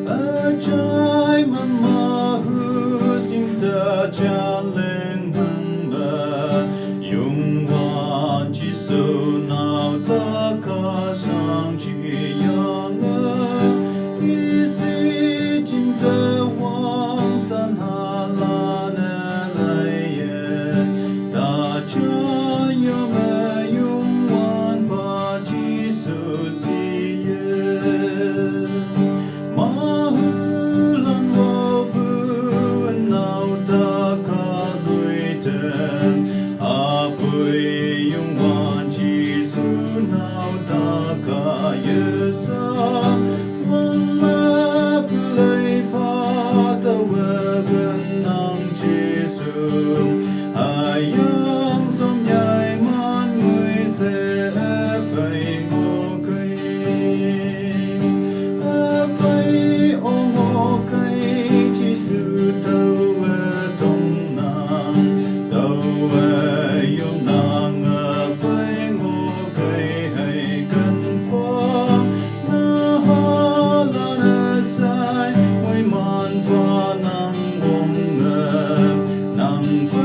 Ajai mamahu simta chaleng hamba yung wan chi su nao ta ka sang chi yang isi cinta wang san hala na lai ta cha yung yung wan pa chi su si Ayang som nhai man người sẽ phải ngô cây phải ôm ngô cây chỉ sự tàu đông nàng tàu yom nàng phải ngô cây hay cần phá na ha la na sai ôi man pha nàng wong nàng phải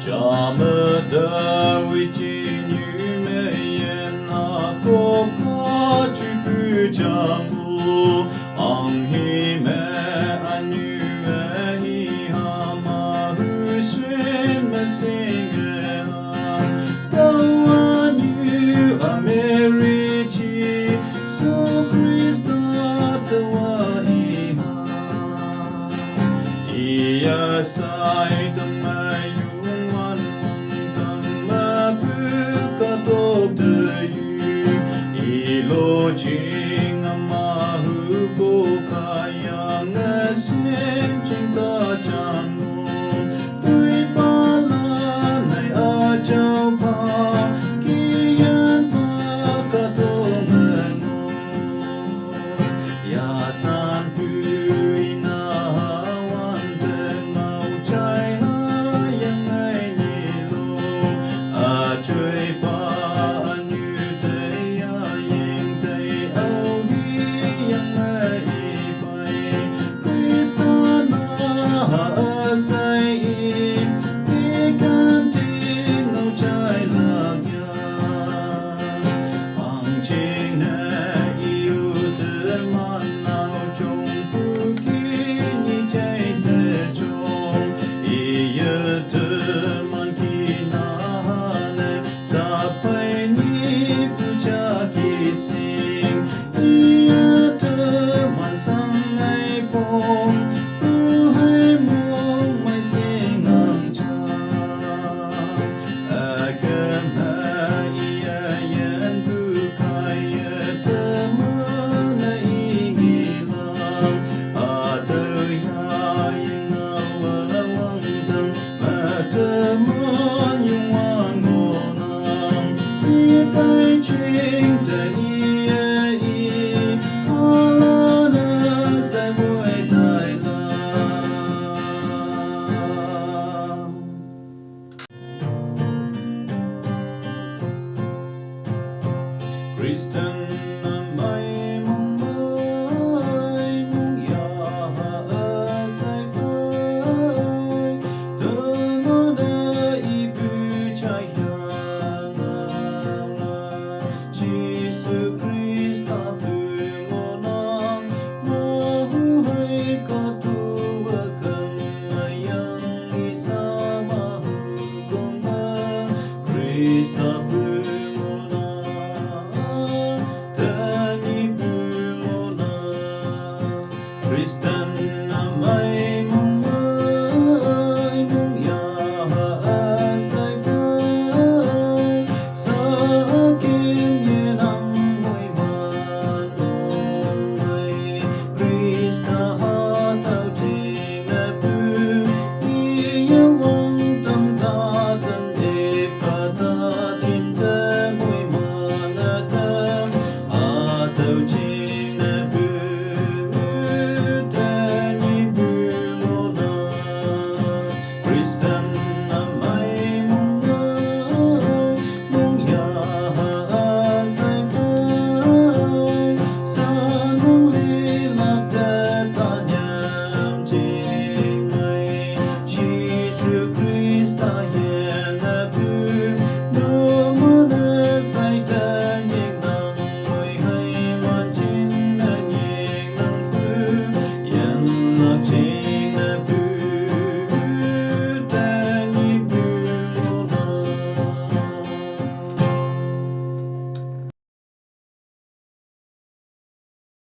cha mơ đơ vi chi như mê yên à cô có chữ bư chàng bu ang hi mẹ anh như mẹ hi ha ma hu xuyên mẹ sinh mẹ đâu anh như a Mary chi so Christa đâu hi ha ia sai tâm mai yung an mong tâm ma pu ka top de yu i lo ching ma hu ko kaya nga sim ching ta chan mo tui pa la nai a chau pa ki yan pa ka to man ya san pu ina wan de ngau chai ha yang ngai ni lo a chui pa như thế ya yin te au hi yang ngai pai Krista na ha sai ki kan ting ngau chai la ya ang ching na yêu te man nao chung pu ki ni chai se chung ye te man ki na ne sa pai ni pu cha ki sing ye te man sang ai pom pu hai mong mai sing ang cha a ke na ye yen pu kai ye te ma na i ngi lang a te ya yin na wa wang dang ma te ma yu wang ngo nam i tai ching te i a la na sai voi tai la Kristen